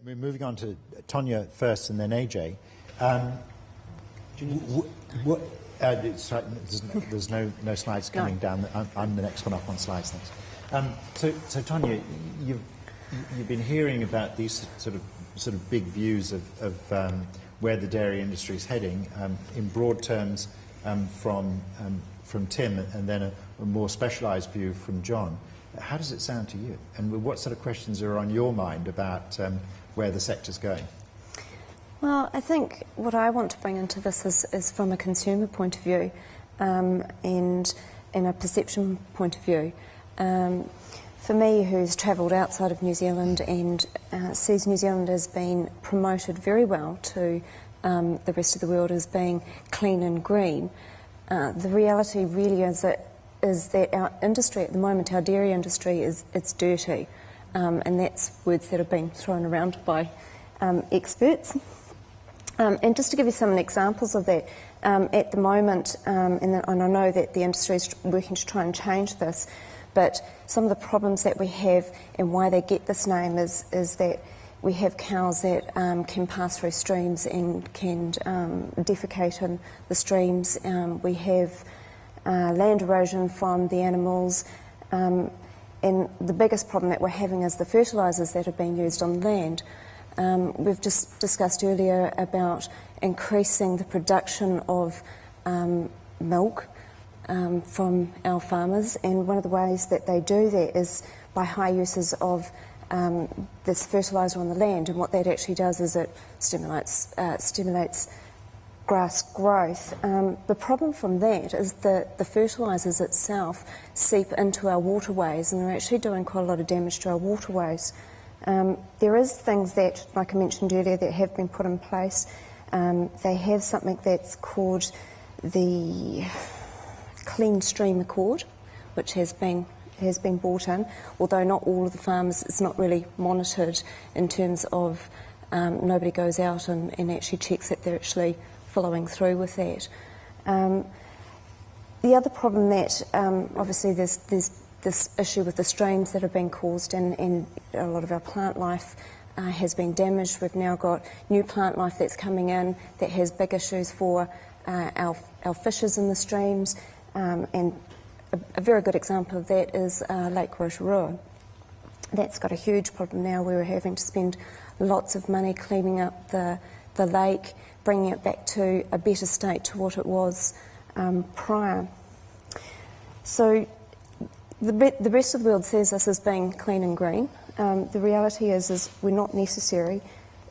we're moving on to Tonya first and then AJ. Sorry, there's no slides coming down. I'm the next one up on slides, thanks. So Tonya, you've been hearing about these sort of big views of where the dairy industry is heading in broad terms from Tim, and then a more specialised view from John. How does it sound to you? And what sort of questions are on your mind about where the sector's going? Well, I think what I want to bring into this is from a consumer point of view and a perception point of view. For me, who's travelled outside of New Zealand and sees New Zealand as being promoted very well to the rest of the world as being clean and green, the reality really is that our industry at the moment, our dairy industry, it's dirty. And that's words that have been thrown around by experts. And just to give you some examples of that, at the moment, and I know that the industry is working to try and change this, but some of the problems that we have and why they get this name is that we have cows that can pass through streams and can defecate in the streams. We have land erosion from the animals, and the biggest problem that we're having is the fertilisers that are being used on land. We've just discussed earlier about increasing the production of milk from our farmers, and one of the ways that they do that is by high uses of this fertiliser on the land, and what that actually does is it stimulates grass growth. The problem from that is that the fertilisers itself seep into our waterways, and they're actually doing quite a lot of damage to our waterways. There is things that, like I mentioned earlier, that have been put in place. They have something that's called the Clean Stream Accord, which has been brought in, although not all of the farms, it's not really monitored in terms of nobody goes out and actually checks that they're actually following through with that. The other problem that obviously there's this issue with the streams that have been caused, and a lot of our plant life has been damaged. We've now got new plant life that's coming in that has big issues for our fishes in the streams, and a very good example of that is Lake Rotorua. That's got a huge problem now. We're having to spend lots of money cleaning up the lake, bringing it back to a better state to what it was prior. So the rest of the world sees us as being clean and green. The reality is we're not necessary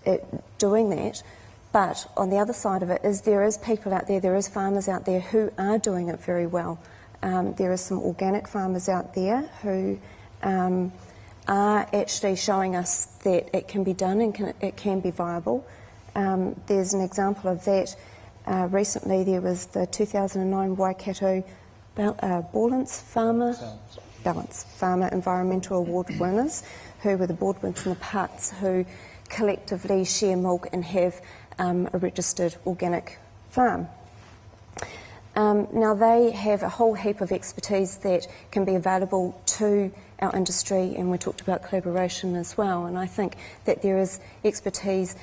at doing that. But on the other side of it is there is people out there is farmers out there who are doing it very well. There are some organic farmers out there who are actually showing us that it can be done and it can be viable. There's an example of that. Recently there was the 2009 Waikato Balance Farmer Environmental Award winners, who were the boardwoods and the putts, who collectively share milk and have a registered organic farm. Now they have a whole heap of expertise that can be available to our industry, and we talked about collaboration as well, and I think that there is expertise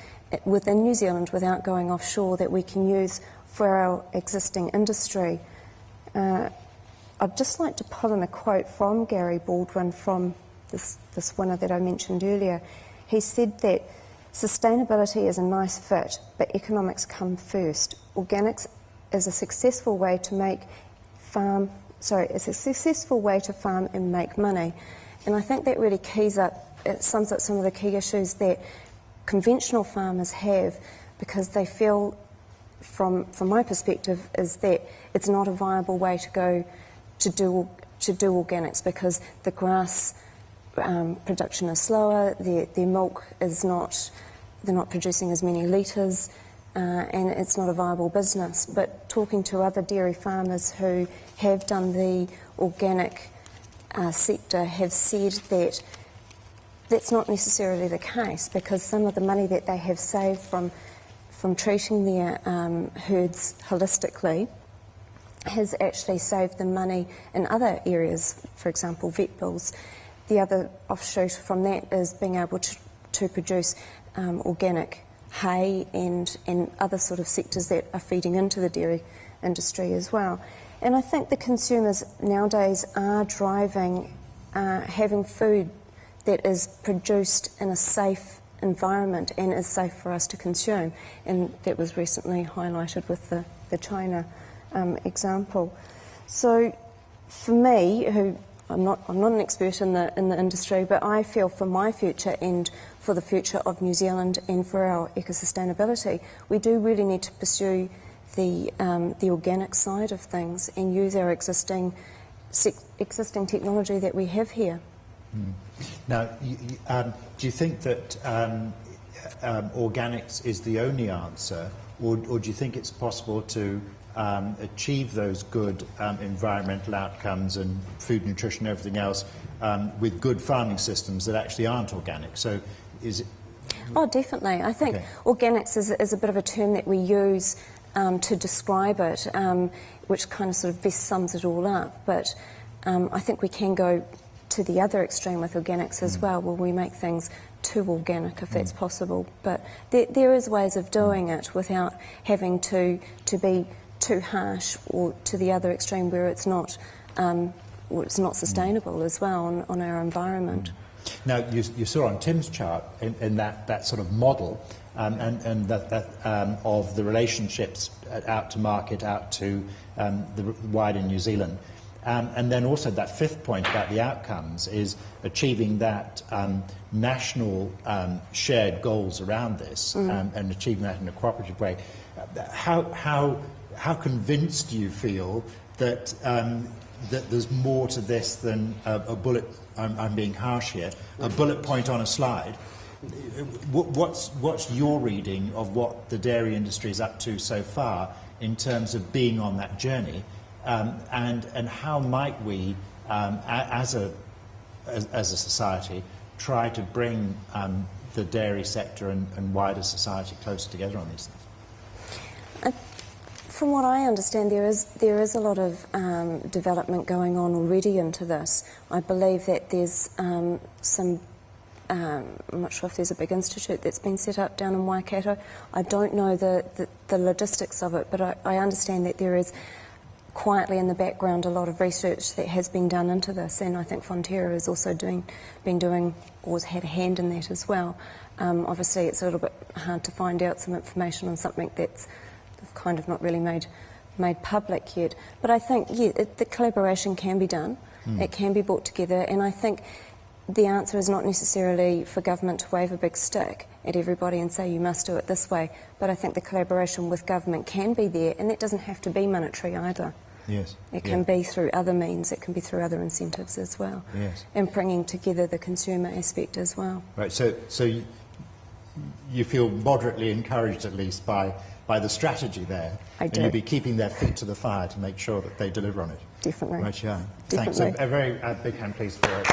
within New Zealand without going offshore that we can use for our existing industry. I'd just like to pull in a quote from Gary Baldwin from this winner that I mentioned earlier. He said that sustainability is a nice fit, but economics come first. Organics is a successful way to farm and make money. And I think that really sums up some of the key issues that conventional farmers have, because they feel, from my perspective, is that it's not a viable way to go to do organics, because the grass production is slower, their milk is not, they're not producing as many litres, and it's not a viable business. But talking to other dairy farmers who have done the organic sector have said that that's not necessarily the case, because some of the money that they have saved from treating their herds holistically has actually saved them money in other areas, for example, vet bills. The other offshoot from that is being able to produce organic hay and other sort of sectors that are feeding into the dairy industry as well. And I think the consumers nowadays are driving having food that is produced in a safe environment and is safe for us to consume. And that was recently highlighted with the China example. So for me, who I'm not an expert in the industry, but I feel for my future and for the future of New Zealand and for our eco-sustainability, we do really need to pursue the organic side of things and use our existing technology that we have here. Mm. Now, do you think that organics is the only answer, or do you think it's possible to achieve those good environmental outcomes and food, nutrition, everything else with good farming systems that actually aren't organic? So, is it? Oh, definitely. I think organics is a bit of a term that we use to describe it, which kind of sort of best sums it all up. But I think we can go to the other extreme with organics as well, where we make things too organic, if that's possible. But there is ways of doing it without having to be too harsh, or to the other extreme where it's not sustainable as well on our environment. Now, you saw on Tim's chart in that sort of model and that of the relationships out to market, out to the wider New Zealand. And then also that fifth point about the outcomes is achieving that national shared goals around this and achieving that in a cooperative way. How convinced do you feel that that there's more to this than a bullet? I'm being harsh here. A bullet point on a slide. What's your reading of what the dairy industry is up to so far in terms of being on that journey? And how might we, as a society, try to bring the dairy sector and wider society closer together on these things? From what I understand, there is a lot of development going on already into this. I believe that there's some. I'm not sure if there's a big institute that's been set up down in Waikato. I don't know the logistics of it, but I understand that there is quietly in the background a lot of research that has been done into this, and I think Fonterra has also been doing or has had a hand in that as well. Obviously, it's a little bit hard to find out some information on something that's kind of not really made public yet. But I think, the collaboration can be done. It can be brought together, and I think the answer is not necessarily for government to wave a big stick at everybody and say you must do it this way, but I think the collaboration with government can be there, and that doesn't have to be monetary either. Yes. It can be through other means, it can be through other incentives as well. Yes. And bringing together the consumer aspect as well. Right, so you feel moderately encouraged at least by the strategy there. I do. And you'll be keeping their feet to the fire to make sure that they deliver on it. Definitely. Right, yeah. Definitely. Thanks. A very big hand please for it.